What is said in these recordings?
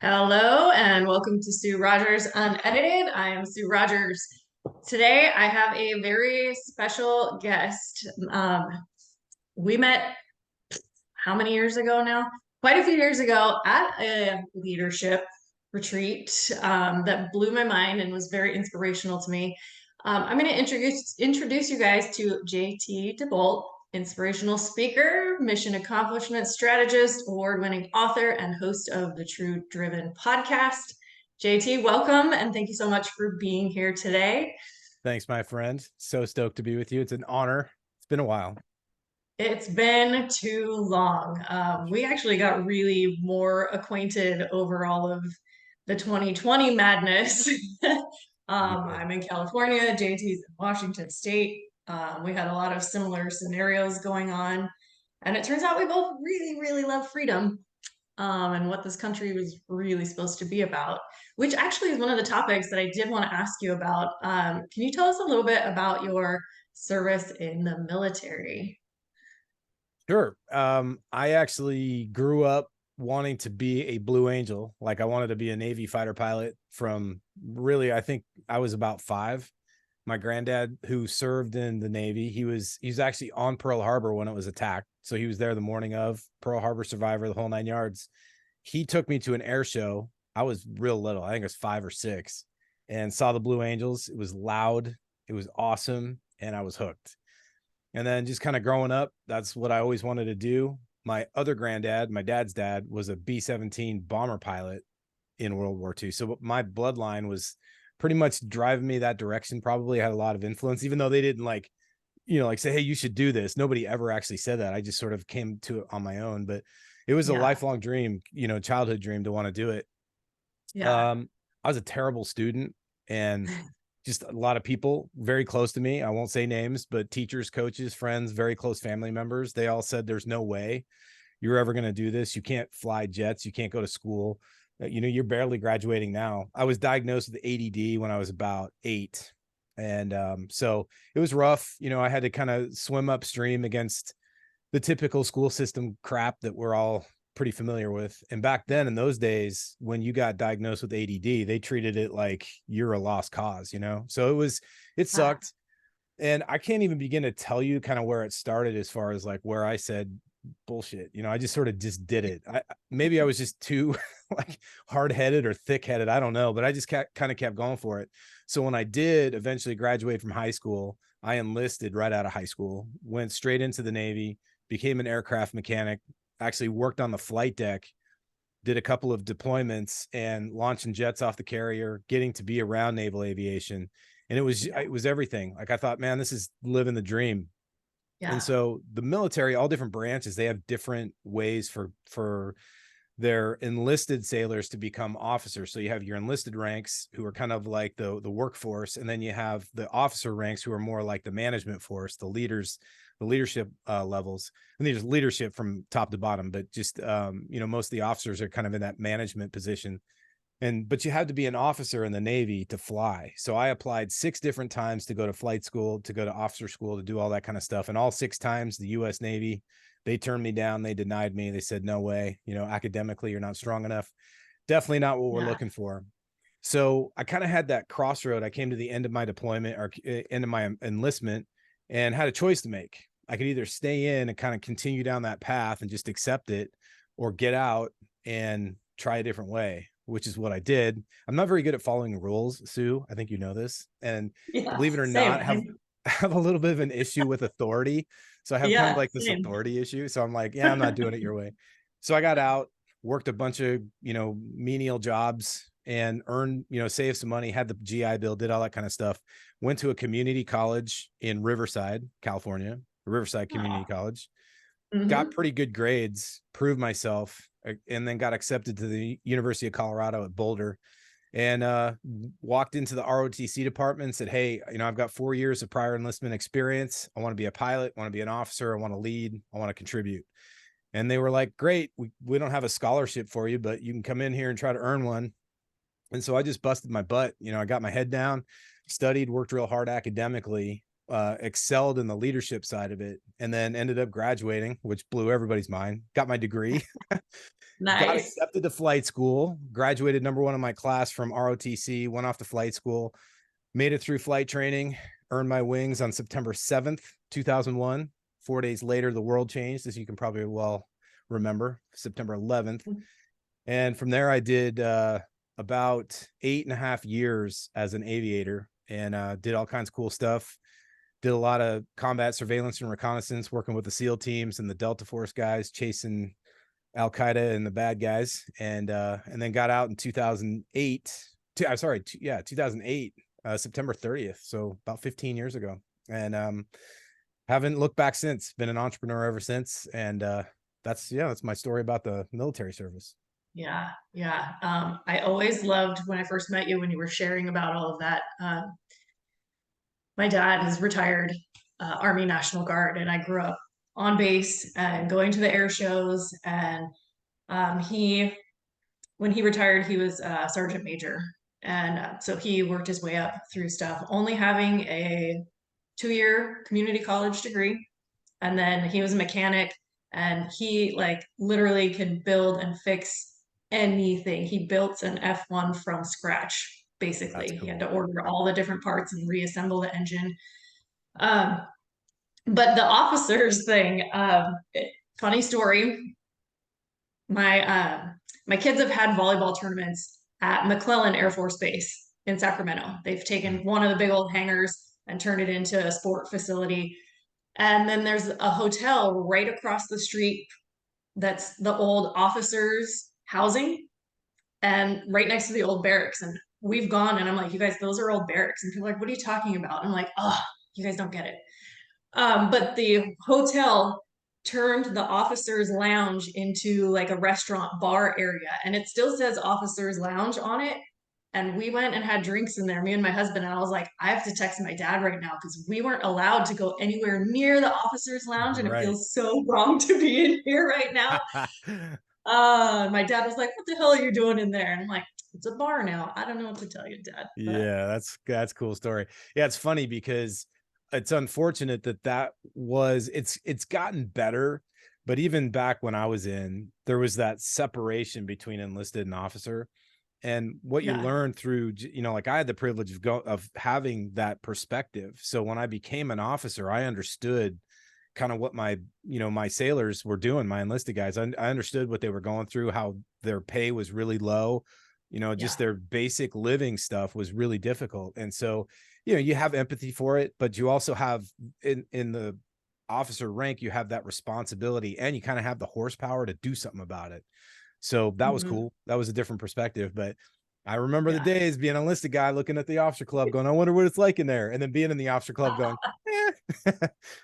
Hello and welcome to Sue Rogers Unedited. I am Sue Rogers. Today I have a very special guest. We met how many years ago now? Quite a few years ago at a leadership retreat that blew my mind and was very inspirational to me. I'm going to introduce you guys to JT DeBolt, inspirational speaker, mission accomplishment strategist, award-winning author, and host of the True Driven podcast. JT, welcome, and thank you so much for being here today. Thanks, my friend. So stoked to be with you. It's an honor. It's been a while. It's been too long. We actually got really more acquainted over all of the 2020 madness. Yeah. I'm in California, JT's in Washington State. We had a lot of similar scenarios going on. And it turns out we both really, really love freedom, and what this country was really supposed to be about, which actually is one of the topics that I did want to ask you about. Can you tell us a little bit about your service in the military? Sure. I actually grew up wanting to be a Blue Angel. Like I wanted to be a Navy fighter pilot from really, I think I was about 5. My granddad, who served in the Navy, he's actually on Pearl Harbor when it was attacked. So he was there the morning of Pearl Harbor, survivor, the whole 9 yards. He took me to an air show. I was real little. I think I was 5 or 6, and saw the Blue Angels. It was loud. It was awesome. And I was hooked. And then just kind of growing up, that's what I always wanted to do. My other granddad, my dad's dad, was a B-17 bomber pilot in World War II. So my bloodline was pretty much driving me that direction. Probably had a lot of influence, even though they didn't like say, hey, you should do this. Nobody ever actually said that. I just sort of came to it on my own, but it was a Yeah. lifelong dream, childhood dream to want to do it. Yeah. I was a terrible student, and just a lot of people very close to me. I won't say names, but teachers, coaches, friends, very close family members, they all said, there's no way you're ever going to do this. You can't fly jets. You can't go to school. You're barely graduating now. I was diagnosed with ADD when I was about 8. And so it was rough. I had to kind of swim upstream against the typical school system crap that we're all pretty familiar with. And back then, in those days, when you got diagnosed with ADD, they treated it like you're a lost cause. So it Ah, sucked. And I can't even begin to tell you kind of where it started, as far as like where I said bullshit. I just sort of just did it. Maybe I was just too like hard-headed or thick-headed. I don't know, but I just kind of kept going for it. So when I did eventually graduate from high school, I enlisted right out of high school, went straight into the Navy, became an aircraft mechanic, actually worked on the flight deck, did a couple of deployments and launching jets off the carrier, getting to be around naval aviation. And it was everything. Like I thought, man, this is living the dream. And yeah. so the military, all different branches, they have different ways for their enlisted sailors to become officers. So you have your enlisted ranks, who are kind of like the workforce, and then you have the officer ranks, who are more like the management force, the leaders, the leadership levels. And there's leadership from top to bottom, but just most of the officers are kind of in that management position. But you had to be an officer in the Navy to fly. So I applied 6 different times to go to flight school, to go to officer school, to do all that kind of stuff. And all 6 times, the US Navy, they turned me down. They denied me. They said, no way, academically, you're not strong enough. Definitely not what we're Yeah. looking for. So I kind of had that crossroad. I came to the end of my deployment, or end of my enlistment, and had a choice to make. I could either stay in and kind of continue down that path and just accept it, or get out and try a different way, which is what I did. I'm not very good at following rules, Sue. I think you know this. And Yeah. believe it or Same. not, have a little bit of an issue with authority. So I have kind of Yeah. like this Same. authority issue. So I'm like, yeah, I'm not doing it your way. So I got out, worked a bunch of, menial jobs, and earned, saved some money, had the GI Bill, did all that kind of stuff. Went to a community college in Riverside, California, Riverside Community Oh. College. Got Hmm. pretty good grades, proved myself, and then got accepted to the University of Colorado at Boulder, and walked into the ROTC department and said, hey, I've got 4 years of prior enlistment experience. I want to be a pilot, I want to be an officer, I want to lead, I want to contribute. And they were like, great, we don't have a scholarship for you, but you can come in here and try to earn one. And so I just busted my butt. I got my head down, studied, worked real hard academically, excelled in the leadership side of it, and then ended up graduating, which blew everybody's mind. Got my degree. got Nice. accepted to flight school, graduated #1 in my class from ROTC, went off to flight school, made it through flight training, earned my wings on September 7th, 2001. 4 days later, the world changed, as you can probably well remember, September 11th. And from there, I did about 8.5 years as an aviator, and did all kinds of cool stuff. Did a lot of combat surveillance and reconnaissance, working with the SEAL teams and the Delta Force guys, chasing Al Qaeda and the bad guys, and then got out in 2008. 2008, September 30th. So about 15 years ago, and haven't looked back since. Been an entrepreneur ever since, and that's my story about the military service. Yeah, yeah. I always loved when I first met you when you were sharing about all of that. My dad is retired Army National Guard, and I grew up on base and going to the air shows. And he, when he retired, he was a sergeant major, and so he worked his way up through stuff, only having a 2-year community college degree. And then he was a mechanic, and he like literally can build and fix anything. He built an F1 from scratch, That's basically. He had cool. to order all the different parts and reassemble the engine. Um, but the officers thing, funny story. My kids have had volleyball tournaments at McClellan Air Force Base in Sacramento. They've taken one of the big old hangars and turned it into a sport facility. And then there's a hotel right across the street that's the old officers' housing and right next to the old barracks. And we've gone, and I'm like, you guys, those are old barracks. And people are like, what are you talking about? I'm like, oh, you guys don't get it. But the hotel turned the officers' lounge into like a restaurant bar area, and it still says officers' lounge on it. And we went and had drinks in there, me and my husband. And I was like, I have to text my dad right now because we weren't allowed to go anywhere near the officers' lounge, and it Right. feels so wrong to be in here right now. My dad was like, "What the hell are you doing in there?" And I'm like, "It's a bar now. I don't know what to tell you, Dad." But Yeah, that's a cool story. Yeah, it's funny because it's unfortunate it's gotten better, but even back when I was in, there was that separation between enlisted and officer. And what you yeah, learn through, like I had the privilege of having that perspective. So when I became an officer, I understood kind of what my sailors were doing, my enlisted guys. I understood what they were going through, how their pay was really low, just yeah, their basic living stuff was really difficult. And so, you have empathy for it, but you also have in the officer rank, you have that responsibility and you kind of have the horsepower to do something about it. So that was hmm cool. That was a different perspective, but I remember the yeah. days being an enlisted guy looking at the officer club going, I wonder what it's like in there. And then being in the officer club going,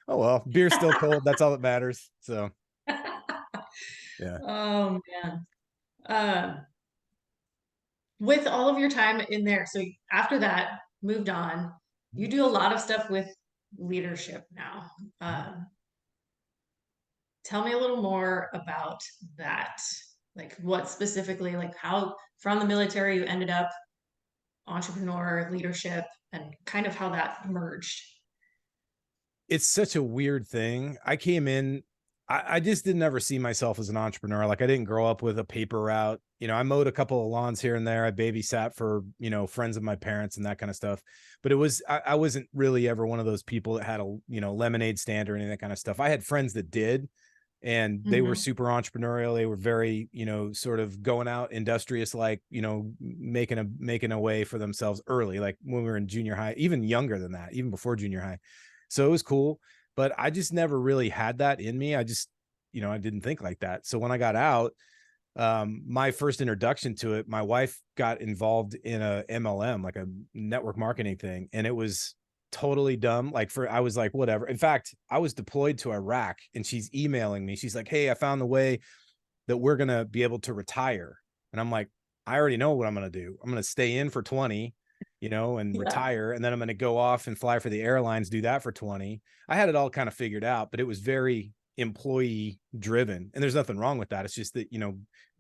oh, well, beer's still cold. That's all that matters. So, yeah. Oh man. Um, with all of your time in there, so after that, moved on. You do a lot of stuff with leadership now. Tell me a little more about that. Like what specifically, like how from the military you ended up entrepreneur, leadership, and kind of how that merged. It's such a weird thing. I came in, I just didn't ever see myself as an entrepreneur. Like I didn't grow up with a paper route. I mowed a couple of lawns here and there. I babysat for, friends of my parents and that kind of stuff. But I wasn't really ever one of those people that had a, lemonade stand or any of that kind of stuff. I had friends that did, and they were Hmm. super entrepreneurial. They were very, sort of going out industrious, like, making a way for themselves early, like when we were in junior high, even younger than that, even before junior high. So it was cool, but I just never really had that in me. I just, I didn't think like that. So when I got out, my first introduction to it, my wife got involved in a MLM, like a network marketing thing. And it was totally dumb. I was like, whatever. In fact, I was deployed to Iraq and she's emailing me. She's like, hey, I found the way that we're going to be able to retire. And I'm like, I already know what I'm going to do. I'm going to stay in for 20, and Yeah. retire. And then I'm going to go off and fly for the airlines, do that for 20. I had it all kind of figured out, but it was very employee driven. And there's nothing wrong with that. It's just that,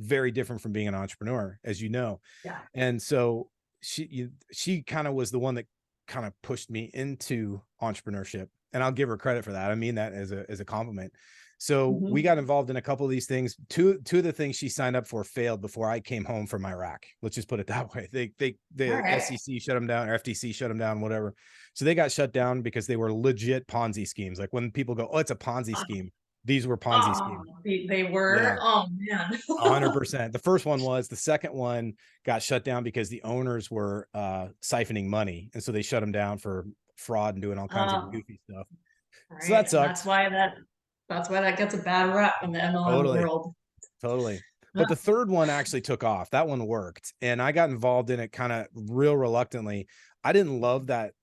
very different from being an entrepreneur, as you know. Yeah. And so she kind of was the one that kind of pushed me into entrepreneurship. And I'll give her credit for that. I mean that as a compliment. So we Mhm. got involved in a couple of these things. Two of the things she signed up for failed before I came home from Iraq. Let's just put it that way. All The right. SEC shut them down, or FTC shut them down, whatever. So they got shut down because they were legit Ponzi schemes. Like when people go, "Oh, it's a Ponzi scheme," these were Ponzi Oh, schemes. they were. Yeah, Oh man. 100%. The first one was. The second one got shut down because the owners were siphoning money, and so they shut them down for fraud and doing all kinds of Um, goofy stuff. So right. that And sucked. that's why that gets a bad rap in the MLM Totally. world. Totally. Yeah. But the third one actually took off. That one worked. And I got involved in it kind of real reluctantly. I didn't love that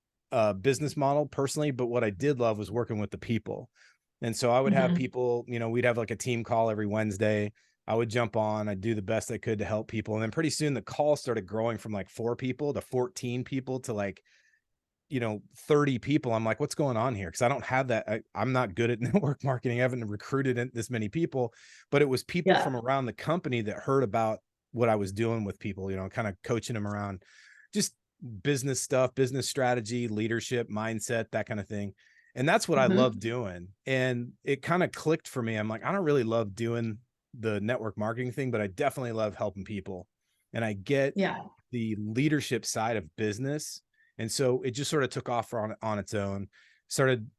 business model personally, but what I did love was working with the people. And so I would have Mhm. people, we'd have like a team call every Wednesday. I would jump on, I'd do the best I could to help people. And then pretty soon the call started growing from like 4 people to 14 people to like 30 people. I'm like, what's going on here? Because I don't have that. I'm not good at network marketing. I haven't recruited this many people, but it was people Yeah. from around the company that heard about what I was doing with people, kind of coaching them around just business stuff, business strategy, leadership, mindset, that kind of thing. And that's what I love Mhm. doing. And it kind of clicked for me. I'm like, I don't really love doing the network marketing thing, but I definitely love helping people. And I get Yeah. the leadership side of business, and so it just sort of took off on its own. Started,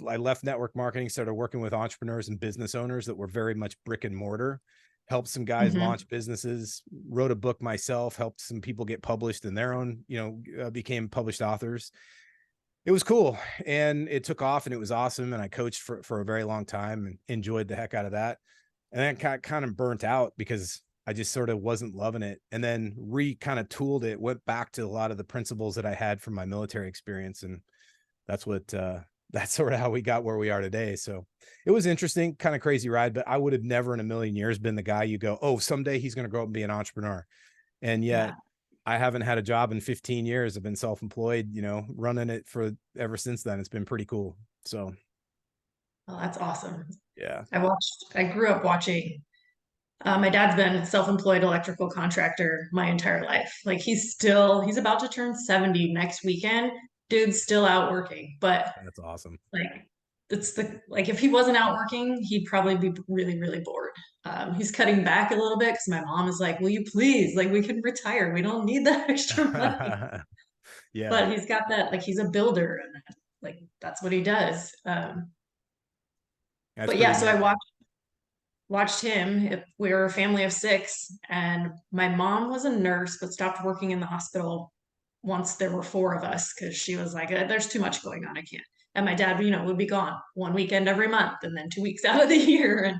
I left network marketing, started working with entrepreneurs and business owners that were very much brick and mortar, helped some guys Mhm. launch businesses, wrote a book myself, helped some people get published in their own, became published authors. It was cool and it took off and it was awesome. And I coached for a very long time and enjoyed the heck out of that. And then kind of burnt out because I just sort of wasn't loving it, and then kind of tooled it, went back to a lot of the principles that I had from my military experience. And that's what, that's sort of how we got where we are today. So it was interesting, kind of crazy ride, but I would have never in a million years been the guy you go, oh, someday he's going to grow up and be an entrepreneur. And yet Yeah. I haven't had a job in 15 years. I've been self-employed, running it for ever since then. It's been pretty cool. So Well, that's awesome. yeah. I grew up watching. My dad's been a self-employed electrical contractor my entire life. Like he's about to turn 70 next weekend. Dude's still out working, but That's awesome. like like if he wasn't out working, he'd probably be really, really bored. He's cutting back a little bit because my mom is like, "Will you please? Like we can retire. We don't need that extra money." Yeah. But he's got that like he's a builder and like that's what he does. That's But pretty yeah, so I amazing. watched him. We were a family of 6, and my mom was a nurse but stopped working in the hospital once there were 4 of us because she was like, "There's too much going on. I can't." And my dad, would be gone 1 weekend every month and then 2 weeks out of the year. And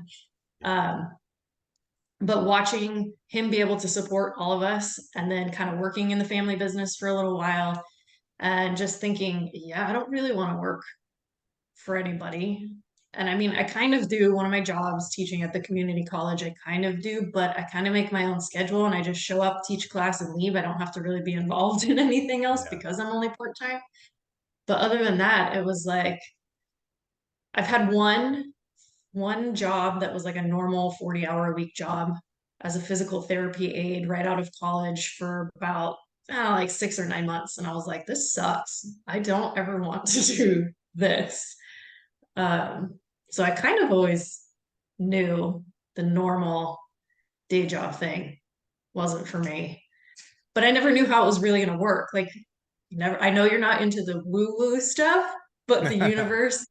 Yeah. um, but watching him be able to support all of us and then kind of working in the family business for a little while and just thinking, yeah, I don't really want to work for anybody. And I mean, I kind of do one of my jobs teaching at the community college. I kind of do, but I kind of make my own schedule and I just show up, teach class, and leave. I don't have to really be involved in anything else Yeah. because I'm only part time. But other than that, it was like I've had one job that was like a normal 40-hour a week job as a physical therapy aide right out of college for about like 6 or 9 months. And I was like, this sucks. I don't ever want to do this. Um, so I kind of always knew the normal day job thing wasn't for me, but I never knew how it was really going to work. Like, never, I know you're not into the woo woo stuff, but the universe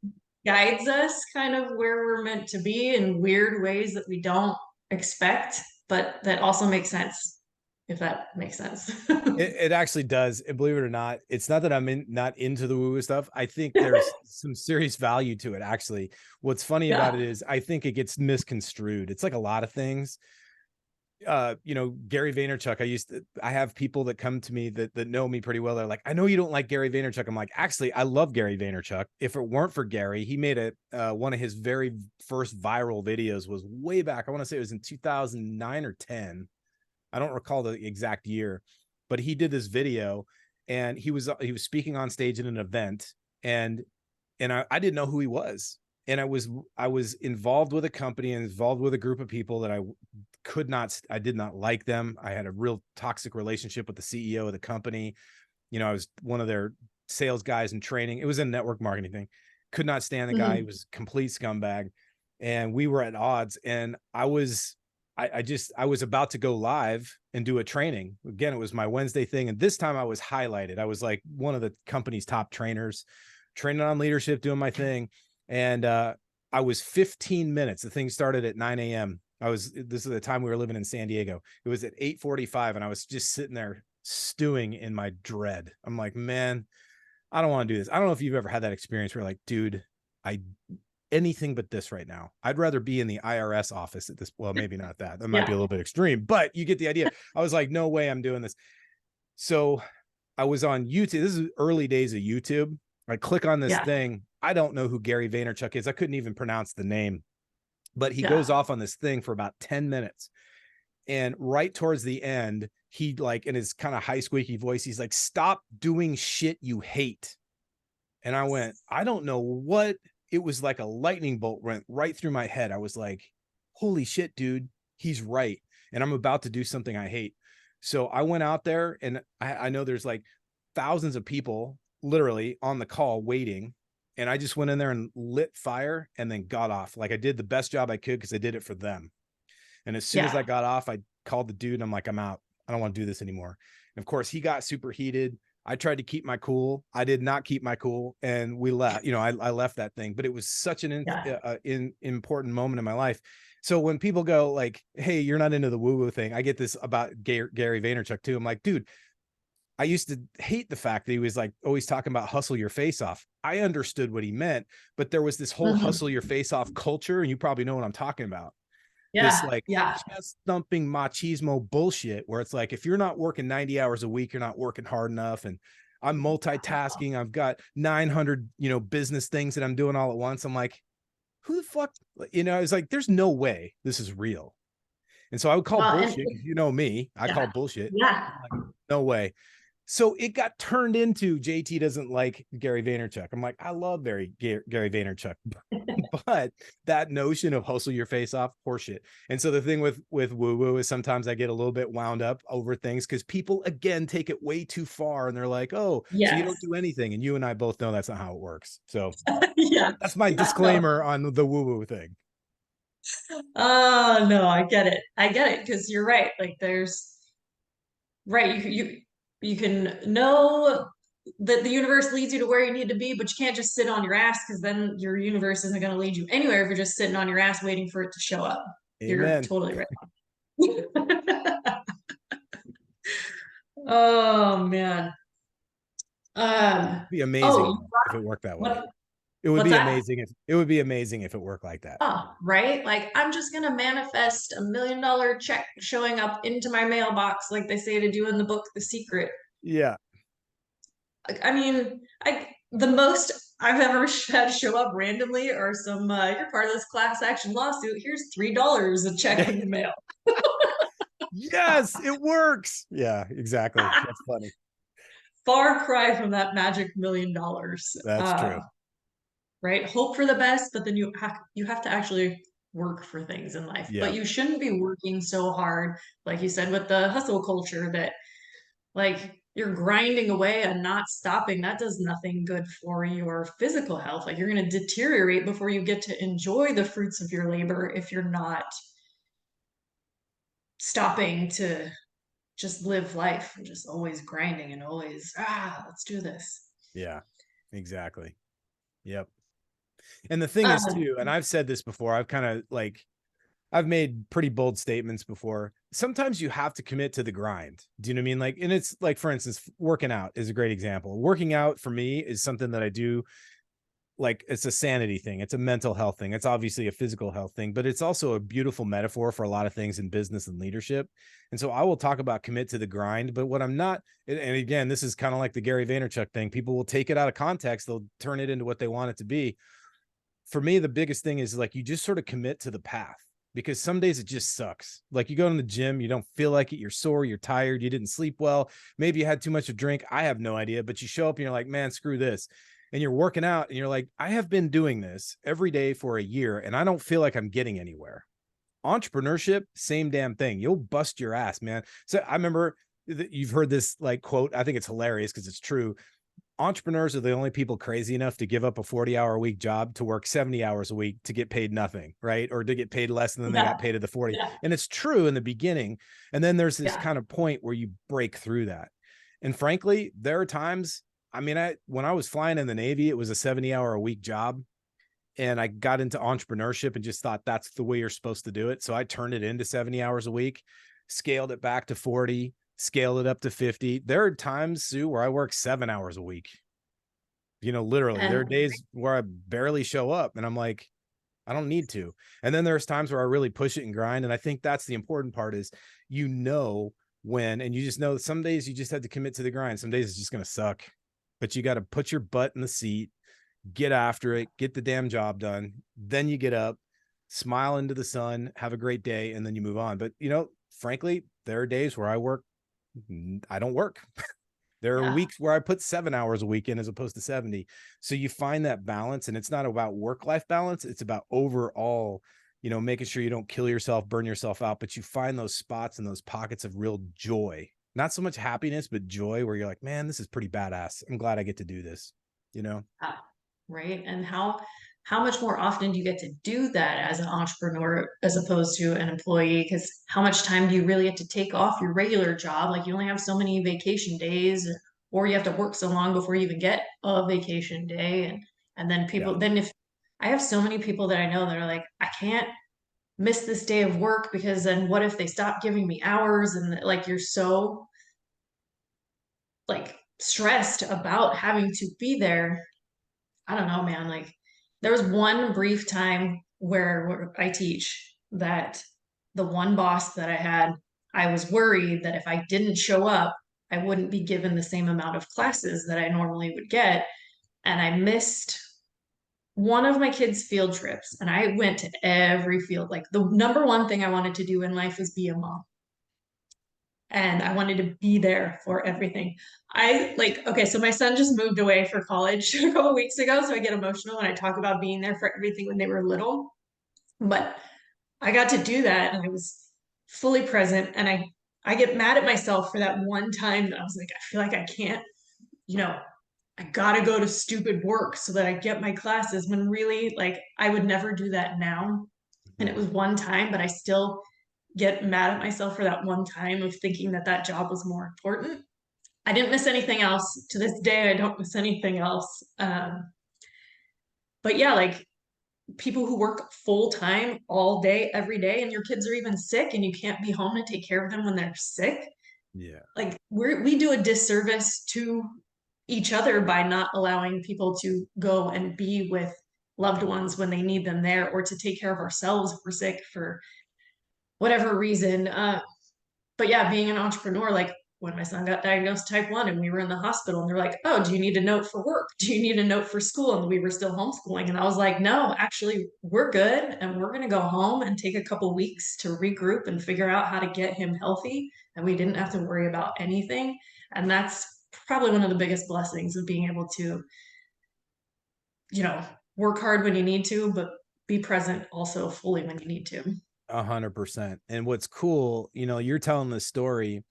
guides us kind of where we're meant to be in weird ways that we don't expect, but that also makes sense, if that makes sense. It actually does. And believe it or not, it's not that not into the woo-woo stuff. I think there's some serious value to it, actually. What's funny about it Yeah. is I think it gets misconstrued. It's like a lot of things. Gary Vaynerchuk, I have people that come to me that know me pretty well. They're like, I know you don't like Gary Vaynerchuk. I'm like, actually, I love Gary Vaynerchuk. If it weren't for Gary, he made one of his very first viral videos was way back. I want to say it was in 2009 or 10. I don't recall the exact year, but he did this video and he was speaking on stage at an event, and I didn't know who he was. And I was involved with a company and involved with a group of people that I did not like them. I had a real toxic relationship with the CEO of the company. I was one of their sales guys in training. It was a network marketing thing. Could not stand the guy. He Mhm. was a complete scumbag. and we were at odds. And I was about to go live and do a training. Again, it was my Wednesday thing. And this time I was highlighted. I was like one of the company's top trainers, training on leadership, doing my thing. And I was 15 minutes. The thing started at 9 a.m. This is the time we were living in San Diego. It was at 8:45, and I was just sitting there stewing in my dread. I'm like, man, I don't want to do this. I don't know if you've ever had that experience where like, dude, anything but this right now. I'd rather be in the IRS office at this. Well, maybe not that. That might be a little bit extreme, but you get the idea. I was like, no way I'm doing this. So I was on YouTube. This is early days of YouTube. I click on this thing. I don't know who Gary Vaynerchuk is. I couldn't even pronounce the name, but he goes off on this thing for about 10 minutes. And right towards the end, he like, in his kind of high squeaky voice, he's like, stop doing shit you hate. And I went, I don't know what, it was like a lightning bolt went right through my head. I was like, holy shit, dude, he's right. And I'm about to do something I hate. So I went out there, and I know there's like thousands of people literally on the call waiting. And I just went in there and lit fire and then got off. Like I did the best job I could because I did it for them. And as soon as I got off, I called the dude and I'm like, I'm out. I don't want to do this anymore. And of course he got super heated. I tried to keep my cool. I did not keep my cool. And we left, I left that thing, but it was such an important moment in my life. So when people go like, hey, you're not into the woo-woo thing, I get this about Gary Vaynerchuk too. I'm like, dude, I used to hate the fact that he was like always talking about hustle your face off. I understood what he meant, but there was this whole hustle your face off culture. And you probably know what I'm talking about. This like chest thumping machismo bullshit where it's like, if you're not working 90 hours a week, you're not working hard enough. And I'm multitasking. I've got 900, business things that I'm doing all at once. I'm like, who the fuck, it's like, there's no way this is real. And so I would call bullshit. You know me, I call bullshit. Yeah. Like, no way. So it got turned into JT doesn't like Gary Vaynerchuk. I'm like, I love Gary Vaynerchuk, but that notion of hustle your face off, horseshit. And so the thing with woo woo is sometimes I get a little bit wound up over things because people again take it way too far, and they're like, oh, so you don't do anything. And you and I both know that's not how it works. So that's my disclaimer on the woo woo thing. Oh no, I get it. Because you're right. Like you can know that the universe leads you to where you need to be, but you can't just sit on your ass because then your universe isn't going to lead you anywhere if you're just sitting on your ass waiting for it to show up. Amen. You're totally right. Oh man. It'd be amazing if it worked that way. It would be amazing if it worked like that. Oh, right? Like I'm just gonna manifest $1 million check showing up into my mailbox like they say to do in the book The Secret. Yeah. I mean, the most I've ever had show up randomly or some you're part of this class action lawsuit. Here's $3 a check in the mail. Yes, it works. Yeah, exactly. That's funny. Far cry from that magic $1 million. That's true. Right? Hope for the best, but then you have to actually work for things in life. Yeah. But you shouldn't be working so hard, like you said, with the hustle culture that like you're grinding away and not stopping. That does nothing good for your physical health. Like you're going to deteriorate before you get to enjoy the fruits of your labor if you're not stopping to just live life and just always grinding and always, let's do this. Yeah, exactly. Yep. And the thing is too, and I've said this before, I've made pretty bold statements before. Sometimes you have to commit to the grind. Do you know what I mean? Like, and it's like, for instance, working out is a great example. Working out for me is something that I do. Like it's a sanity thing. It's a mental health thing. It's obviously a physical health thing, but it's also a beautiful metaphor for a lot of things in business and leadership. And so I will talk about commit to the grind, but what I'm not, and again, this is kind of like the Gary Vaynerchuk thing. People will take it out of context. They'll turn it into what they want it to be. For me, the biggest thing is like, you just sort of commit to the path, because some days it just sucks. Like you go to the gym, you don't feel like it. You're sore, you're tired, you didn't sleep well. Maybe you had too much to drink. I have no idea, but you show up and you're like, man, screw this. And you're working out and you're like, I have been doing this every day for a year and I don't feel like I'm getting anywhere. Entrepreneurship, same damn thing. You'll bust your ass, man. So I remember you've heard this like quote. I think it's hilarious because it's true. entrepreneurs are the only people crazy enough to give up a 40-hour a week job to work 70 hours a week to get paid nothing, right? Or to get paid less than they Yeah. got paid at the 40. Yeah. And it's true in the beginning. And then there's this Yeah. kind of point where you break through that. And frankly, there are times, I mean, when I was flying in the Navy, it was a 70-hour a week job. And I got into entrepreneurship and just thought that's the way you're supposed to do it. So I turned it into 70 hours a week, scaled it back to 40, scaled it up to 50. There are times, Sue, where I work 7 hours a week. Literally, there are And days where I barely show up and I'm like, I don't need to. And then there's times where I really push it and grind. And I think that's the important part is, when, and you just know that some days you just have to commit to the grind. Some days it's just going to suck, but you got to put your butt in the seat, get after it, get the damn job done. Then you get up, smile into the sun, have a great day, and then you move on. But, frankly, there are days where I don't work. There are yeah. weeks where I put 7 hours a week in as opposed to 70. So you find that balance, and it's not about work-life balance. It's about overall, making sure you don't kill yourself, burn yourself out, but you find those spots and those pockets of real joy, not so much happiness, but joy where you're like, man, this is pretty badass. I'm glad I get to do this, Yeah. Right. And how much more often do you get to do that as an entrepreneur as opposed to an employee? Because how much time do you really have to take off your regular job? Like you only have so many vacation days, or you have to work so long before you even get a vacation day. And then Yeah. if I have so many people that I know that are like, I can't miss this day of work because then what if they stop giving me hours? And like you're so like stressed about having to be there. I don't know, man. Like there was one brief time where I teach that the one boss that I had, I was worried that if I didn't show up, I wouldn't be given the same amount of classes that I normally would get. And I missed one of my kids' field trips. And I went to every field. Like the number one thing I wanted to do in life was be a mom. And I wanted to be there for everything. Okay, so my son just moved away for college a couple weeks ago, so I get emotional when I talk about being there for everything when they were little. But I got to do that and I was fully present and I get mad at myself for that one time that I was like, I feel like I can't, you know, I gotta go to stupid work so that I get my classes when really like I would never do that now. And it Mhm. was one time, but I still get mad at myself for that one time of thinking that that job was more important. I didn't miss anything else. To this day, I don't miss anything else. But yeah, like people who work full time all day, every day, and your kids are even sick and you can't be home to take care of them when they're sick. Yeah. Like we do a disservice to each other by not allowing people to go and be with loved ones when they need them there or to take care of ourselves if we're sick for whatever reason. But yeah, being an entrepreneur, like when my son got diagnosed type 1 and we were in the hospital and they're like, oh, do you need a note for work? Do you need a note for school? And we were still homeschooling. And I was like, no, actually, we're good. And we're going to go home and take a couple weeks to regroup and figure out how to get him healthy. And we didn't have to worry about anything. And that's probably one of the biggest blessings of being able to, you know, work hard when you need to, but be present also fully when you need to. 100%. And what's cool, you're telling this story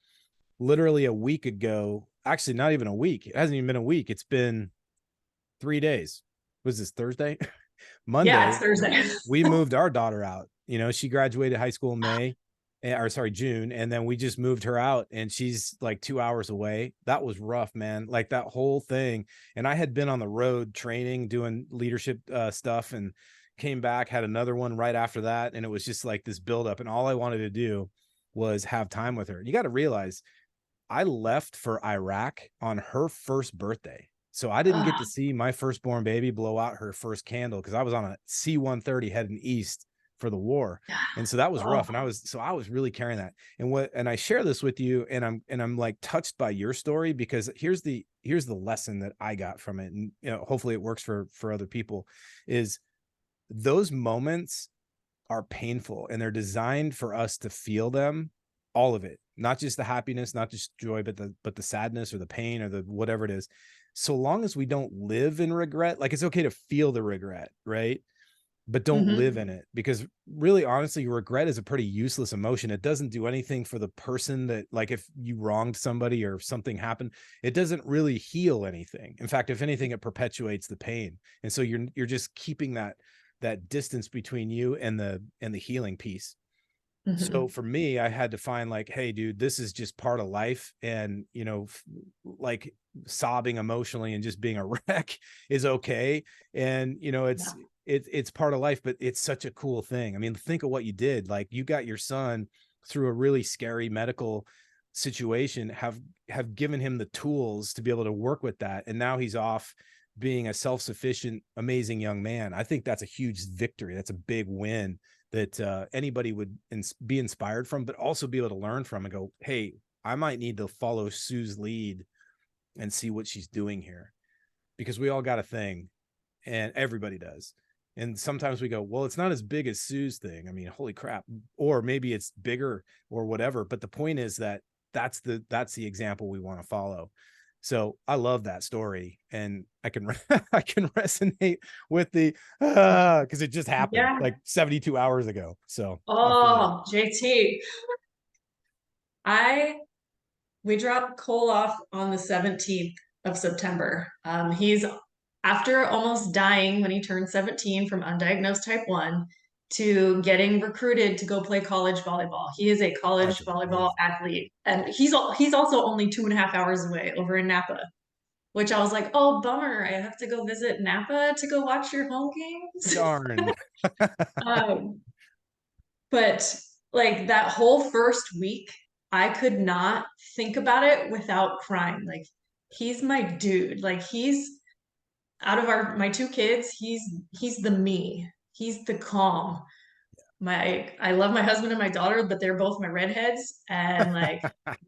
literally a week ago. Actually, not even a week. It hasn't even been a week. It's been 3 days. Was this Thursday? Yeah, it's Monday, Thursday. we moved our daughter out. She graduated high school in May, or sorry, June. And then we just moved her out and she's like 2 hours away. That was rough, man. Like that whole thing. And I had been on the road training, doing leadership stuff and came back, had another one right after that. And it was just like this buildup. And all I wanted to do was have time with her. You got to realize I left for Iraq on her first birthday. So I didn't get to see my firstborn baby blow out her first candle because I was on a C-130 heading east for the war. And so that was rough. And I was really carrying that. And I share this with you and I'm like touched by your story because here's the lesson that I got from it. And hopefully it works for other people is those moments are painful and they're designed for us to feel them, all of it, not just the happiness, not just joy, but the sadness or the pain or the whatever it is. So long as we don't live in regret, like it's okay to feel the regret, right? but don't live Mhm. in it, because really, honestly, regret is a pretty useless emotion. It doesn't do anything for the person that, like, if you wronged somebody or something happened, it doesn't really heal anything. In fact, if anything, it perpetuates the pain. And so you're just keeping that distance between you and the healing piece. So Mhm. for me, I had to find, like, hey, dude, this is just part of life. And, like, sobbing emotionally and just being a wreck is okay. And, Yeah. it's part of life, but it's such a cool thing. I mean, think of what you did. Like, you got your son through a really scary medical situation, have given him the tools to be able to work with that. And now he's off being a self-sufficient, amazing young man. I think that's a huge victory. That's a big win that anybody would be inspired from, but also be able to learn from and go, hey, I might need to follow Sue's lead and see what she's doing here, because we all got a thing, and everybody does. And sometimes we go, well, it's not as big as Sue's thing. I mean, holy crap. Or maybe it's bigger or whatever. But the point is that that's the example we want to follow. So I love that story, and I can I can resonate with the because it just happened Yeah. like 72 hours ago. So I feel you. Oh, JT. I We dropped Cole off on the 17th of September. He's after almost dying when he turned 17 from undiagnosed type 1 to getting recruited to go play college volleyball. He is a college That's volleyball amazing. athlete, and he's also only 2.5 hours away over in Napa, which I was like, oh, bummer. I have to go visit Napa to go watch your home games. Darn. Um, but like that whole first week, I could not think about it without crying. Like he's my dude. Like he's out of our my two kids, he's the me. He's the calm. I love my husband and my daughter, but they're both my redheads. And like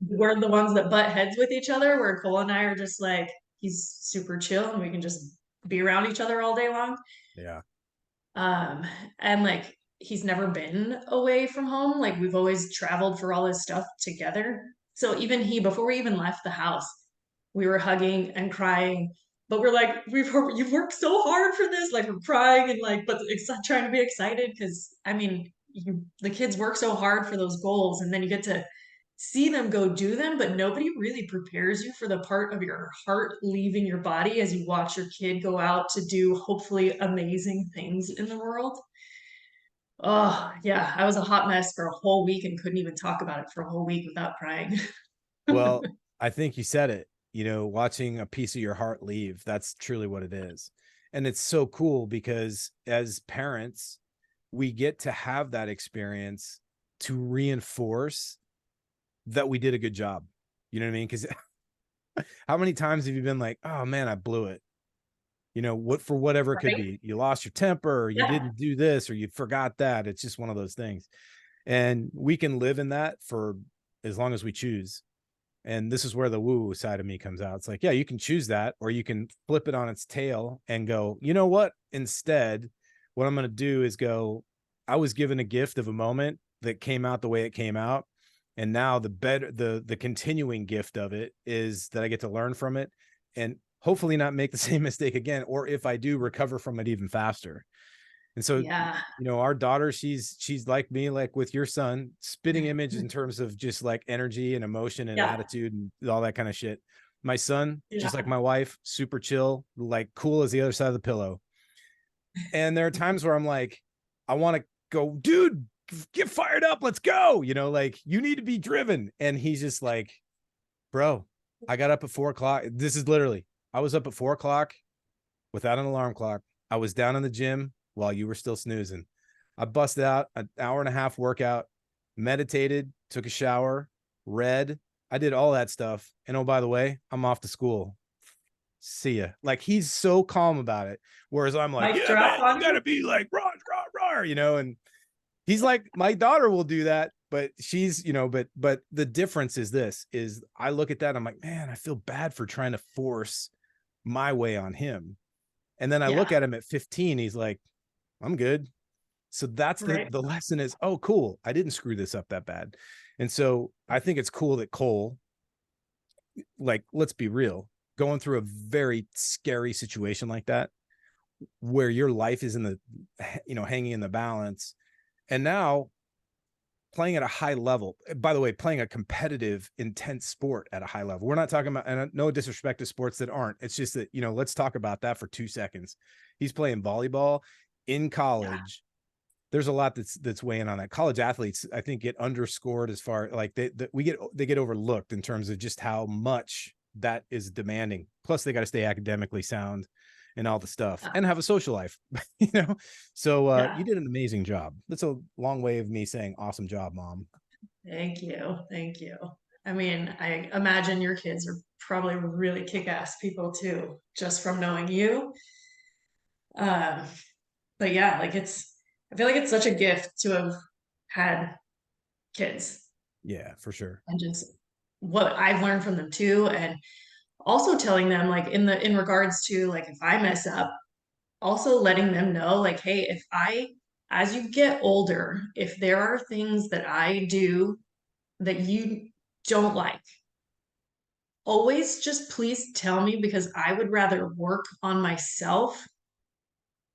we're the ones that butt heads with each other, where Cole and I are just like, he's super chill and we can just be around each other all day long. Yeah. Um, and like he's never been away from home. Like we've always traveled for all his stuff together. So even before we even left the house, we were hugging and crying. But we're like, you've worked so hard for this. Like we're crying and like, but trying to be excited because I mean, the kids work so hard for those goals, and then you get to see them go do them, but nobody really prepares you for the part of your heart leaving your body as you watch your kid go out to do hopefully amazing things in the world. Oh, yeah, I was a hot mess for a whole week and couldn't even talk about it for a whole week without crying. Well, I think you said it, watching a piece of your heart leave. That's truly what it is. And it's so cool because as parents, we get to have that experience to reinforce that we did a good job. You know what I mean? Because how many times have you been like, oh man, I blew it? What, for whatever it could Right? be. You lost your temper, or you Yeah. didn't do this, or you forgot that. It's just one of those things. And we can live in that for as long as we choose. And this is where the woo side of me comes out. It's like, yeah, you can choose that, or you can flip it on its tail and go, you know what? Instead, what I'm going to do is go, I was given a gift of a moment that came out the way it came out. And now the continuing gift of it is that I get to learn from it and hopefully not make the same mistake again. Or if I do, recover from it even faster. And so, Yeah. our daughter, she's like me, like with your son, spitting image in terms of just like energy and emotion and Yeah. attitude and all that kind of shit. My son, just like Yeah. my wife, super chill, like cool as the other side of the pillow. And there are times where I'm like, I want to go, dude, get fired up. Let's go. Like, you need to be driven. And he's just like, bro, I got up at 4 o'clock. This is literally, I was up at 4 o'clock without an alarm clock. I was down in the gym while you were still snoozing. I busted out an hour and a half workout, meditated, took a shower, read. I did all that stuff. And oh, by the way, I'm off to school. See ya. Like, he's so calm about it. Whereas I'm like, Mic yeah, drop man, you on gotta you. be like rah, rah, rah, and he's like, my daughter will do that, but she's, but the difference is this is I look at that, I'm like, man, I feel bad for trying to force my way on him. And then I look Yeah. at him at 15, he's like, I'm good. So that's the Right. the lesson is, oh, cool. I didn't screw this up that bad. And so I think it's cool that Cole, like, let's be real, going through a very scary situation like that, where your life is in the, hanging in the balance. And now playing at a high level, by the way, playing a competitive, intense sport at a high level. We're not talking about, and no disrespect to sports that aren't. It's just that, let's talk about that for 2 seconds. He's playing volleyball in college. There's a lot that's weighing on that. College athletes, I think, get underscored as far like they get overlooked in terms of just how much that is demanding. Plus, they got to stay academically sound and all the stuff and have a social life, So Yeah. you did an amazing job. That's a long way of me saying awesome job, Mom. Thank you. Thank you. I mean, I imagine your kids are probably really kick-ass people too, just from knowing you. Um, but yeah, like I feel like it's such a gift to have had kids Yeah, for sure. and just what I've learned from them too. And also telling them like in regards to like if I mess up, also letting them know like, hey, if I as you get older, if there are things that I do that you don't like, always just please tell me because I would rather work on myself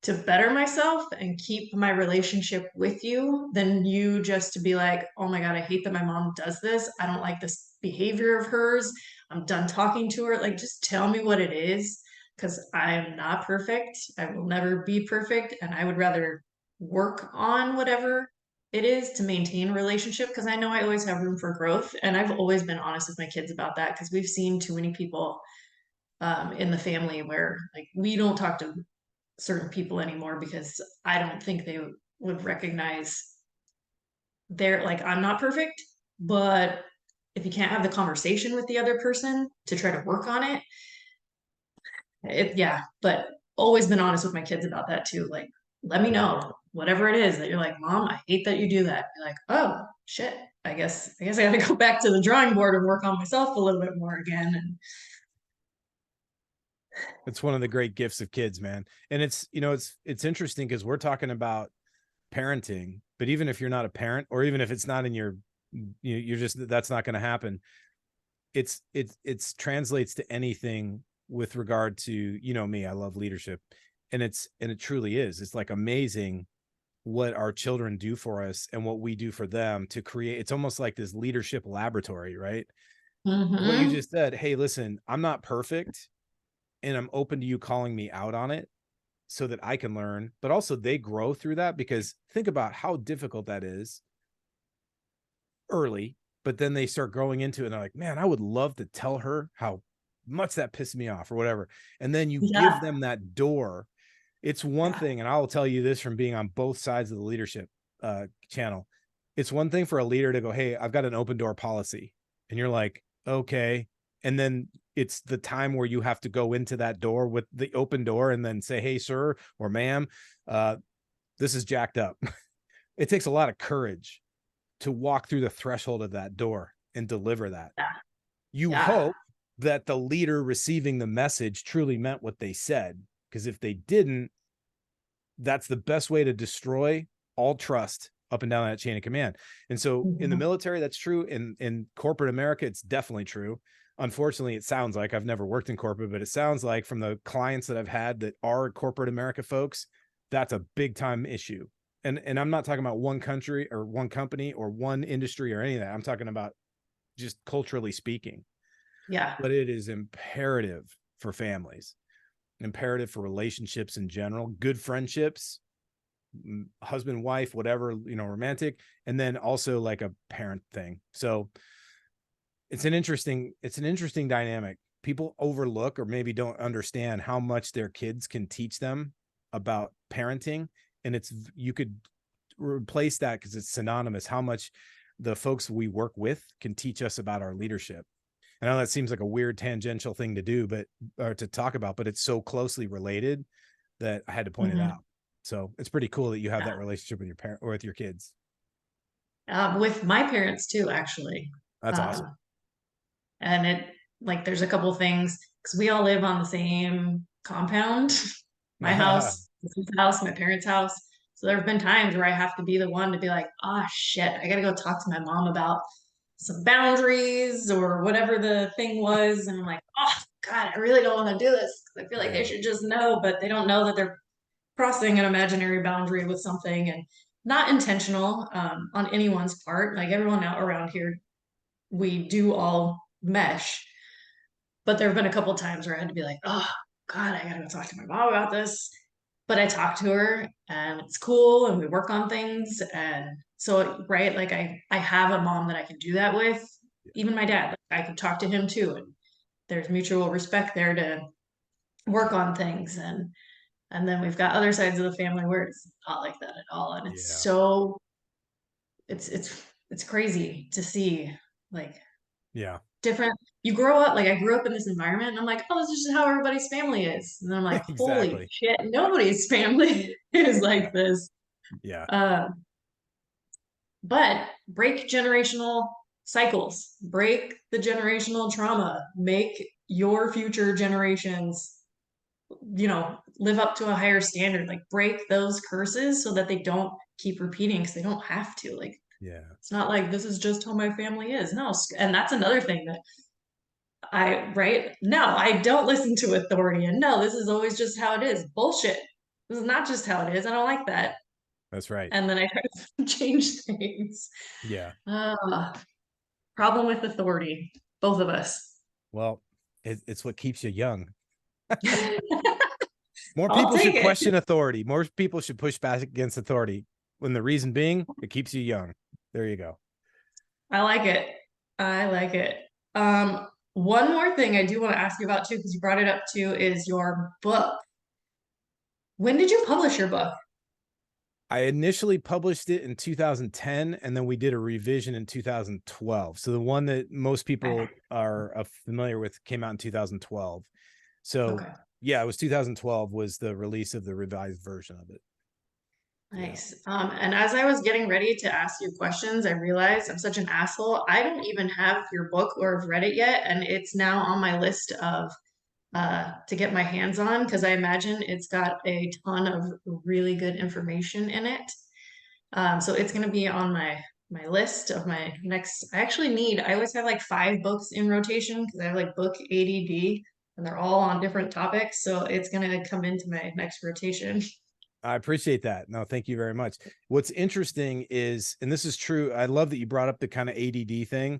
to better myself and keep my relationship with you than you just to be like, oh my God, I hate that my mom does this. I don't like this behavior of hers. I'm done talking to her. Like, just tell me what it is because I am not perfect. I will never be perfect. And I would rather work on whatever it is to maintain a relationship because I know I always have room for growth. And I've always been honest with my kids about that because we've seen too many people in the family where like we don't talk to certain people anymore because I don't think they would recognize they're like, I'm not perfect, but if you can't have the conversation with the other person to try to work on yeah, but always been honest with my kids about that too. Like, let me know whatever it is that you're like, Mom, I hate that you do that. You're like, oh shit, I guess I gotta go back to the drawing board and work on myself a little bit more again. And It's one of the great gifts of kids, man. And it's interesting because we're talking about parenting, but even if you're not a parent, or even if it's not in your, you're just, that's not going to happen. It's translates to anything with regard to, me, I love leadership, and it truly is. It's like amazing what our children do for us and what we do for them to create. It's almost like this leadership laboratory, right? What you mm-hmm. just said, hey, listen, I'm not perfect and I'm open to you calling me out on it so that I can learn, but also they grow through that, because think about how difficult that is early, but then they start growing into it and they're like, man, I would love to tell her how much that pissed me off or whatever. And then you give Yeah, them that door. It's one yeah, thing, and I'll tell you this from being on both sides of the leadership channel. It's one thing for a leader to go, hey, I've got an open door policy. And you're like, okay. And then it's the time where you have to go into that door with the open door and then say, hey, sir or ma'am, this is jacked up. It takes a lot of courage to walk through the threshold of that door and deliver that. yeah, You yeah, hope that the leader receiving the message truly meant what they said, because if they didn't, that's the best way to destroy all trust up and down that chain of command. And so in the mhm. military, that's true. In corporate America, it's definitely true. Unfortunately, it sounds like, I've never worked in corporate, but it sounds like from the clients that I've had that are corporate America folks, that's a big time issue. And I'm not talking about one country or one company or one industry or any of that. I'm talking about just culturally speaking. Yeah, But it is imperative for families, imperative for relationships in general, good friendships, husband, wife, whatever, romantic, and then also like a parent thing. So it's an interesting dynamic. People overlook or maybe don't understand how much their kids can teach them about parenting. And you could replace that, because it's synonymous, how much the folks we work with can teach us about our leadership. I know that seems like a weird tangential thing to do, or to talk about, but it's so closely related that I had to point it mhm, out. So it's pretty cool that you have yeah. that relationship with your parent or with your kids. With my parents too, actually. That's awesome. Um, and it like there's a couple things because we all live on the same compound. My house, his house, my parents' house. So there have been times where I have to be the one to be like, oh shit, I gotta go talk to my mom about some boundaries or whatever the thing was. And I'm like, oh God, I really don't want to do this because I feel like they Yeah. should just know, but they don't know that they're crossing an imaginary boundary with something and not intentional on anyone's part. Like everyone out around here, we do all mesh. But there have been a couple times where I had to be like, oh God, I gotta go talk to my mom about this. But I talked to her and it's cool and we work on things. And so, right, like I have a mom that I can do that with. Even my dad, like, I could talk to him too. And there's mutual respect there to work on things. And then we've got other sides of the family where it's not like that at all. And it's Yeah. so it's crazy to see like Yeah. different. You grow up, like I grew up in this environment and I'm like, oh, this is just how everybody's family is. And then I'm like, holy Exactly. shit, nobody's family is Yeah. like this. Yeah. Uh, but break generational cycles, break the generational trauma, make your future generations, live up to a higher standard, like break those curses so that they don't keep repeating because they don't have to. Like, Yeah. it's not like this is just how my family is. No, and that's another thing that right? No, I don't listen to authority. And no, this is always just how it is. Bullshit. This is not just how it is. I don't like that. That's right. And then I try to change things. Yeah. Uh, Problem with authority, both of us. Well, it's what keeps you young. More I'll people take should it. question authority. More people should push back against authority. When the reason being, it keeps you young. There you go. I like it. I like it. One more thing I do want to ask you about too, because you brought it up too, is your book. When did you publish your book? I initially published it in 2010, and then we did a revision in 2012. So the one that most people Okay. are familiar with came out in 2012. So Okay. yeah, it was 2012 was the release of the revised version of it. Yeah. Nice. And as I was getting ready to ask you questions, I realized I'm such an asshole. I don't even have your book or have read it yet, and it's now on my list of to get my hands on because I imagine it's got a ton of really good information in it. So it's going to be on my list of my next. I always have like 5 books in rotation because I have like book ADD and they're all on different topics. So it's going to come into my next rotation. I appreciate that. No, thank you very much. What's interesting is, and this is true, I love that you brought up the kind of ADD thing.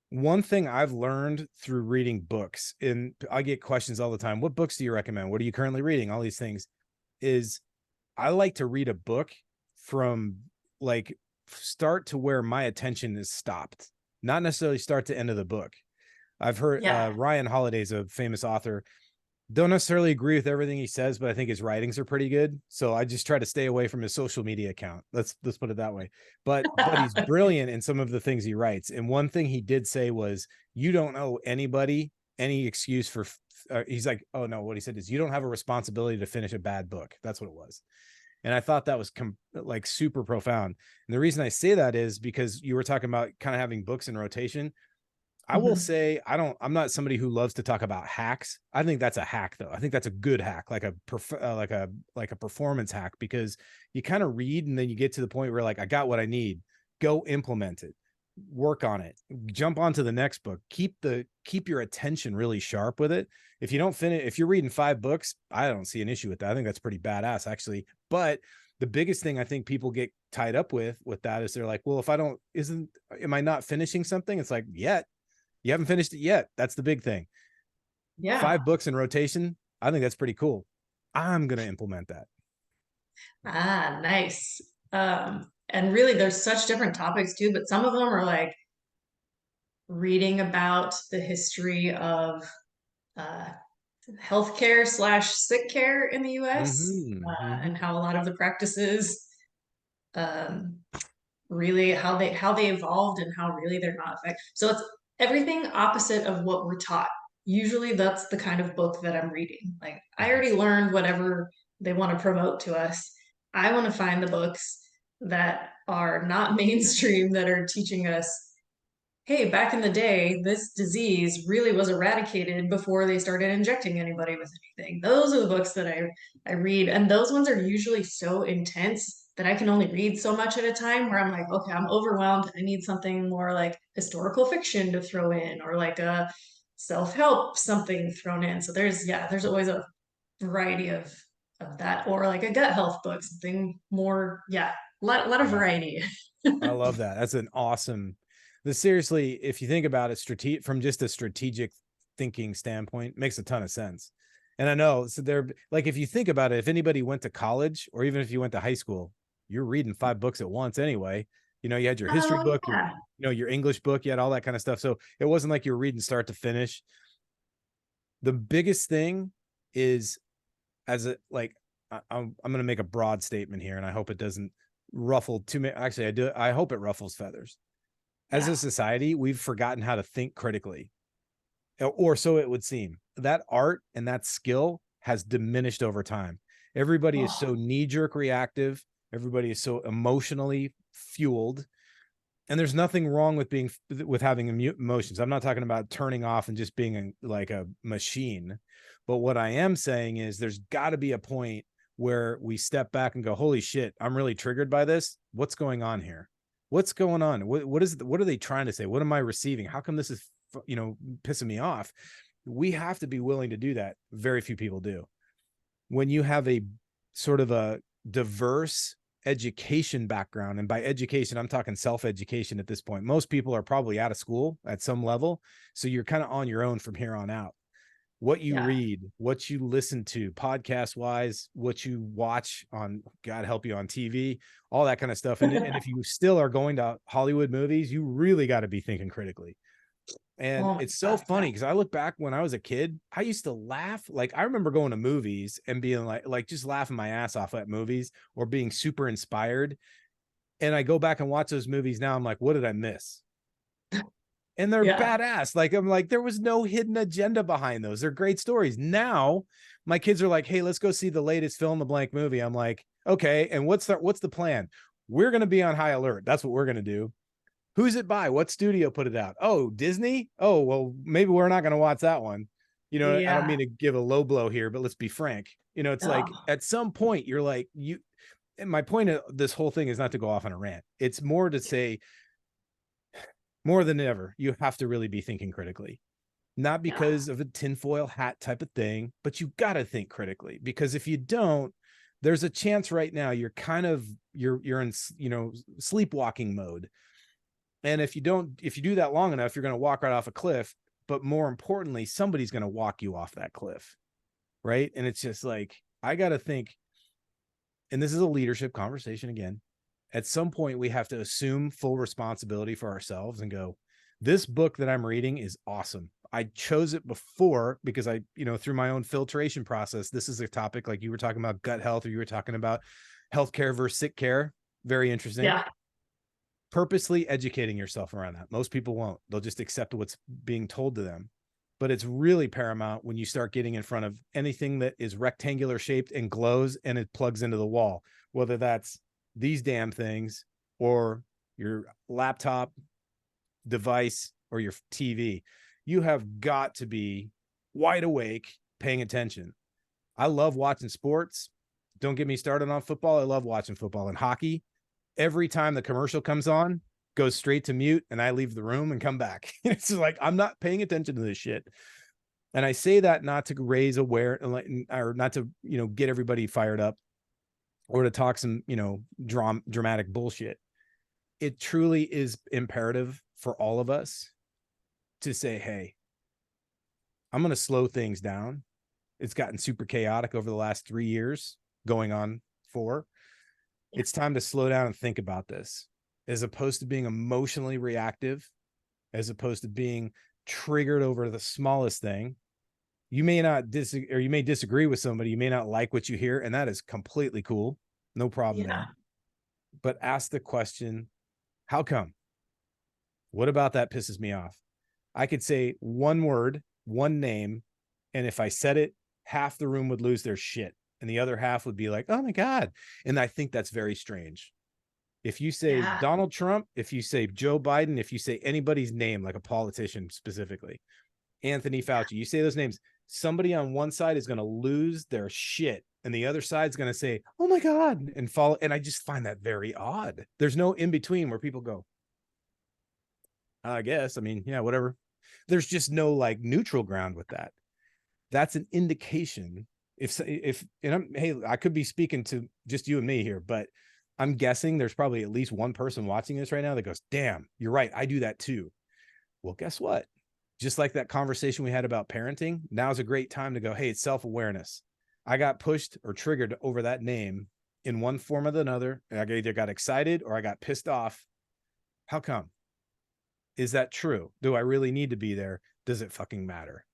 One thing I've learned through reading books, and I get questions all the time, what books do you recommend? What are you currently reading? All these things is I like to read a book from like start to where my attention is stopped, not necessarily start to end of the book. I've heard Yeah. Ryan Holiday's a famous author. Don't necessarily agree with everything he says, but I think his writings are pretty good. So I just try to stay away from his social media account. Let's put it that way. But he's brilliant in some of the things he writes. And one thing he did say was, "You don't owe anybody any excuse for." He's like, "Oh no," what he said is, "You don't have a responsibility to finish a bad book." That's what it was. And I thought that was like super profound. And the reason I say that is because you were talking about kind of having books in rotation. I will Mhm. say I'm not somebody who loves to talk about hacks. I think that's a hack though. I think that's a good hack, like a performance hack, because you kind of read and then you get to the point where like I got what I need. Go implement it. Work on it. Jump onto the next book. Keep your attention really sharp with it. If you don't finish, if you're reading 5 books, I don't see an issue with that. I think that's pretty badass actually. But the biggest thing I think people get tied up with that is they're like, well, if I don't, am I not finishing something? It's like, yet you haven't finished it yet. That's the big thing. Yeah. 5 books in rotation. I think that's pretty cool. I'm going to implement that. Nice. And really, there's such different topics too, but some of them are like reading about the history of uh, healthcare slash sick care in the US Mm-hmm. and how a lot of the practices um, really how they evolved and how really they're not effective. So it's everything opposite of what we're taught. Usually that's the kind of book that I'm reading. Like I already Nice. learned whatever they want to promote to us. I want to find the books that are not mainstream that are teaching us, hey, back in the day, this disease really was eradicated before they started injecting anybody with anything. Those are the books that I read. And those ones are usually so intense that I can only read so much at a time where I'm like, okay, I'm overwhelmed. I need something more like historical fiction to throw in or like a self-help something thrown in. So there's always a variety of of that, or like a gut health book, something more, yeah, lot of Yeah, variety. I love that. That's an awesome. This seriously, if you think about it, from just a strategic thinking standpoint, makes a ton of sense. And I know, so they're like, if you think about it, if anybody went to college or even if you went to high school, you're reading 5 books at once anyway. You had your history Oh book, yeah, your English book, you had all that kind of stuff. So it wasn't like you were reading start to finish. The biggest thing is, as a like, I'm going to make a broad statement here, and I hope it doesn't ruffle too many. Actually, I do. I hope it ruffles feathers. As yeah. a society, we've forgotten how to think critically, or so it would seem. That art and that skill has diminished over time. Everybody is so Oh, knee-jerk reactive. Everybody is so emotionally fueled, and there's nothing wrong with having emotions. I'm not talking about turning off and just being like a machine, but what I am saying is there's got to be a point where we step back and go, holy shit, I'm really triggered by this. What's going on here? What's going on? What are they trying to say? What am I receiving? How come this is pissing me off? We have to be willing to do that. Very few people do. When you have a sort of a diverse education background, and by education I'm talking self-education at this point, most people are probably out of school at some level, so you're kind of on your own from here on out. What you yeah. read, what you listen to podcast wise, what you watch on, God help you, on TV, all that kind of stuff. And if you still are going to Hollywood movies, you really got to be thinking critically. And Oh my it's so God, yeah. funny because I look back when I was a kid, I used to laugh. Like I remember going to movies and being like just laughing my ass off at movies or being super inspired. And I go back and watch those movies now. I'm like, what did I miss? And they're Yeah. badass. Like I'm like, there was no hidden agenda behind those. They're great stories. Now my kids are like, hey, let's go see the latest fill in the blank movie. I'm like, okay. And what's the plan? We're going to be on high alert. That's what we're going to do. Who's it by? What studio put it out? Oh, Disney? Oh, well, maybe we're not going to watch that one. I don't Yeah. mean to give a low blow here, but let's be frank. It's like Oh, at some point you're like, and my point of this whole thing is not to go off on a rant. It's more to say, more than ever, you have to really be thinking critically, not yeah. because of a tinfoil hat type of thing, but you got to think critically, because if you don't, there's a chance right now you're in, sleepwalking mode. And if you do that long enough, you're going to walk right off a cliff. But more importantly, somebody's going to walk you off that cliff. Right. And it's just like, I got to think, and this is a leadership conversation again. At some point, we have to assume full responsibility for ourselves and go, this book that I'm reading is awesome. I chose it before because through my own filtration process, this is a topic like you were talking about gut health, or you were talking about healthcare versus sick care. Very interesting. Yeah. Purposely educating yourself around that. Most people won't. They'll just accept what's being told to them. But it's really paramount when you start getting in front of anything that is rectangular shaped and glows and it plugs into the wall, whether that's these damn things or your laptop device or your TV. You have got to be wide awake, paying attention. I love watching sports. Don't get me started on football. I love watching football and hockey. Every time the commercial comes on, goes straight to mute, and I leave the room and come back. It's like, I'm not paying attention to this shit. And I say that not to raise or not to, get everybody fired up or to talk some, dramatic bullshit. It truly is imperative for all of us to say, hey, I'm going to slow things down. It's gotten super chaotic over the last 3 years, going on 4. It's time to slow down and think about this, as opposed to being emotionally reactive, as opposed to being triggered over the smallest thing. You may not disagree, or you may disagree with somebody. You may not like what you hear, and that is completely cool. No problem Yeah. there. But ask the question, how come? What about that pisses me off? I could say one word, one name, and if I said it, half the room would lose their shit, and the other half would be like, oh my God. And I think that's very strange. If you say Yeah. Donald Trump, if you say Joe Biden, if you say anybody's name, like a politician specifically, Anthony Fauci, you say those names, somebody on one side is going to lose their shit and the other side's going to say, oh my God, and follow. And I just find that very odd. There's no in between where people go, I guess. I mean, yeah, whatever. There's just no like neutral ground with that. That's an indication if and hey, I could be speaking to just you and me here, but I'm guessing there's probably at least one person watching this right now that goes, damn, you're right, I do that too. Well, guess what? Just like that conversation we had about parenting, now's a great time to go, hey, it's self-awareness. I got pushed or triggered over that name in one form or another. I either got excited or I got pissed off. How come? Is that true? Do I really need to be there? Does it fucking matter?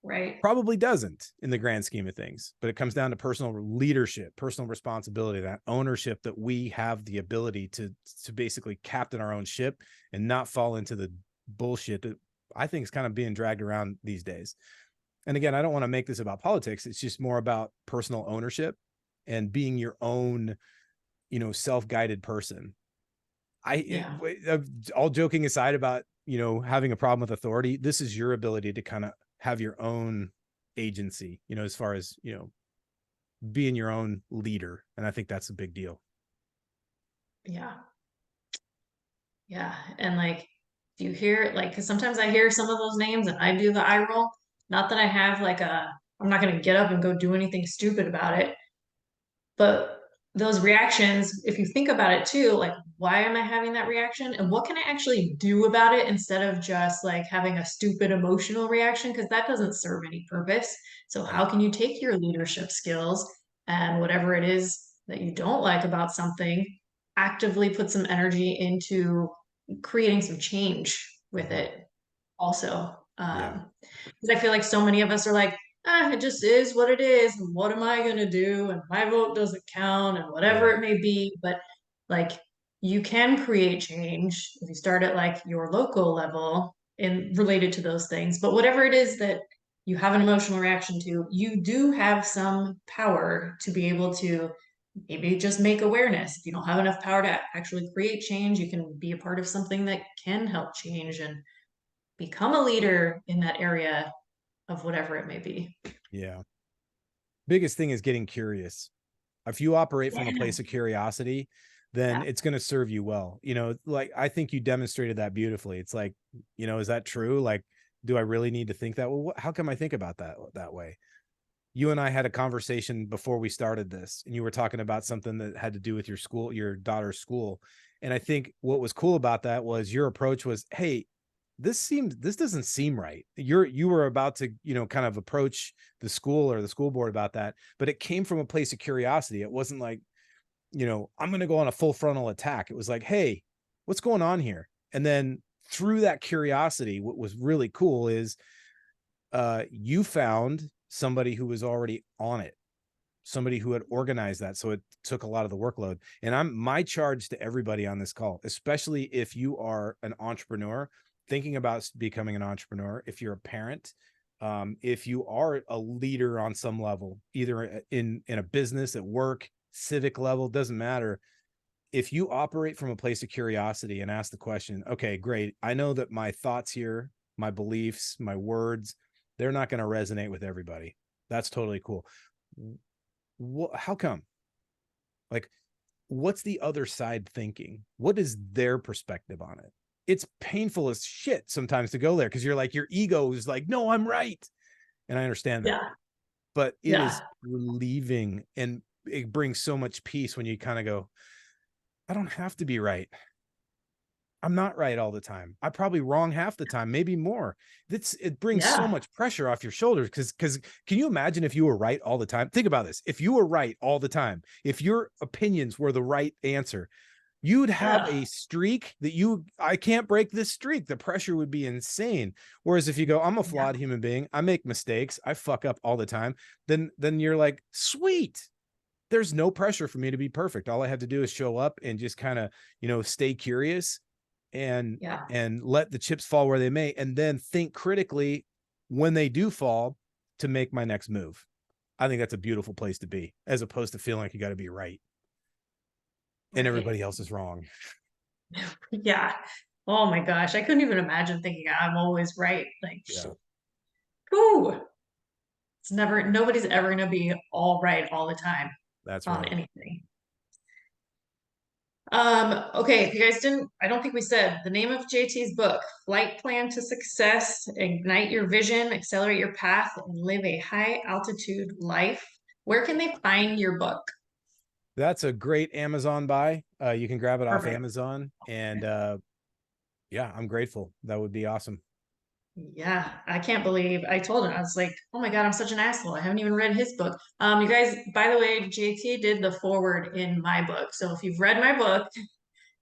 Right. Probably doesn't in the grand scheme of things, but it comes down to personal leadership, personal responsibility, that ownership that we have the ability to basically captain our own ship and not fall into the bullshit that I think is kind of being dragged around these days. And again, I don't want to make this about politics. It's just more about personal ownership and being your own, self-guided person. Yeah. All joking aside about, having a problem with authority, this is your ability to kind of have your own agency, as far as, being your own leader. And I think that's a big deal. Yeah. Yeah. And like, do you hear like, because sometimes I hear some of those names and I do the eye roll. Not that I have like I'm not going to get up and go do anything stupid about it. But those reactions, if you think about it too, like, why am I having that reaction? And what can I actually do about it instead of just like having a stupid emotional reaction? Because that doesn't serve any purpose. So, how Right. can you take your leadership skills and whatever it is that you don't like about something, actively put some energy into creating some change with Mhm. it also? Yeah. Because I feel like so many of us are like, it just is what it is. And what am I going to do? And my vote doesn't count and whatever Yeah. it may be. But like, you can create change if you start at like your local level in related to those things. But whatever it is that you have an emotional reaction to, you do have some power to be able to maybe just make awareness. If you don't have enough power to actually create change, you can be a part of something that can help change and become a leader in that area of whatever it may be. Yeah. Biggest thing is getting curious. If you operate from a Yeah. place of curiosity, then Yeah. it's going to serve you well. Like I think you demonstrated that beautifully. It's like, is that true? Like, do I really need to think that? Well, how come I think about that way? You and I had a conversation before we started this, and you were talking about something that had to do with your daughter's school. And I think what was cool about that was your approach was, hey, this doesn't seem right. You were about to, kind of approach the school or the school board about that, but it came from a place of curiosity. It wasn't like, I'm going to go on a full frontal attack. It was like, hey, what's going on here? And then through that curiosity, what was really cool is you found somebody who was already on it, somebody who had organized that. So it took a lot of the workload. And my charge to everybody on this call, especially if you are an entrepreneur, thinking about becoming an entrepreneur, if you're a parent, if you are a leader on some level, either in a business, at work, civic level, doesn't matter. If you operate from a place of curiosity and ask the question, okay, great, I know that my thoughts here, my beliefs, my words, they're not going to resonate with everybody. That's totally cool. How come? Like, what's the other side thinking? What is their perspective on it? It's painful as shit sometimes to go there because you're like, your ego is like, no, I'm right. And I understand that. Yeah. But it Yeah. is relieving, and it brings so much peace when you kind of go, I don't have to be right. I'm not right all the time. I'm probably wrong half the time, maybe more. It brings so Yeah. much pressure off your shoulders because can you imagine if you were right all the time? Think about this. If you were right all the time, if your opinions were the right answer, you'd have Yeah. a streak that I can't break this streak. The pressure would be insane. Whereas if you go, I'm a Yeah. flawed human being, I make mistakes, I fuck up all the time, then you're like, sweet. There's no pressure for me to be perfect. All I have to do is show up and just kind of, stay curious and Yeah. let the chips fall where they may, and then think critically when they do fall to make my next move. I think that's a beautiful place to be, as opposed to feeling like you got to be right and Right. everybody else is wrong. Yeah. Oh my gosh. I couldn't even imagine thinking I'm always right. Like, Yeah, whoo. Nobody's ever going to be all right all the time that's on right. anything. Okay, if you guys didn't, I don't think we said the name of JT's book, Flight Plan to Success, Ignite Your Vision, Accelerate Your Path, and Live a High Altitude Life. Where can they find your book? That's a great Amazon buy. You can grab it off Perfect. Amazon, and yeah, I'm grateful. That would be awesome. Yeah, I can't believe I told him. I was like, oh my God, I'm such an asshole. I haven't even read his book. You guys, by the way, JT did the foreword in my book. So if you've read my book,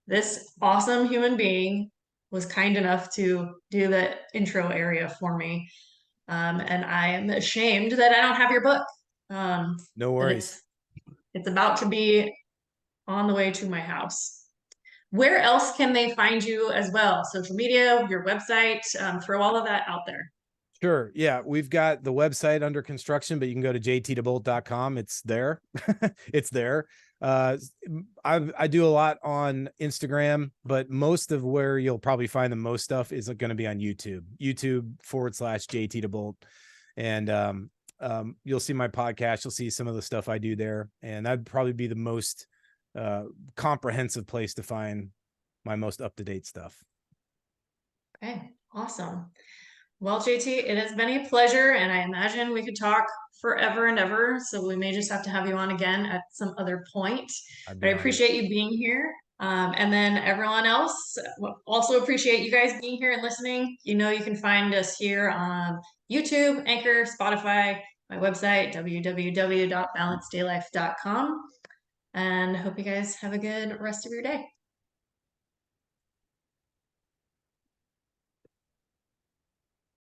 this awesome human being was kind enough to do the intro area for me. And I am ashamed that I don't have your book. No But worries. it's about to be on the way to my house. Where else can they find you as well? Social media, your website, throw all of that out there. Sure. Yeah, we've got the website under construction, but you can go to jtdebolt.com. It's there. It's there. I do a lot on Instagram, but most of where you'll probably find the most stuff is going to be on YouTube. YouTube/JT DeBolt. And you'll see my podcast. You'll see some of the stuff I do there. And that'd probably be the most comprehensive place to find my most up-to-date stuff. Okay, awesome. Well, JT, it has been a pleasure, and I imagine we could talk forever and ever. So we may just have to have you on again at some other point. I'd But be I honored. appreciate you being here. And then everyone else, also appreciate you guys being here and listening. You know, you can find us here on YouTube, Anchor, Spotify, my website, www.balancedaylife.com. And hope you guys have a good rest of your day.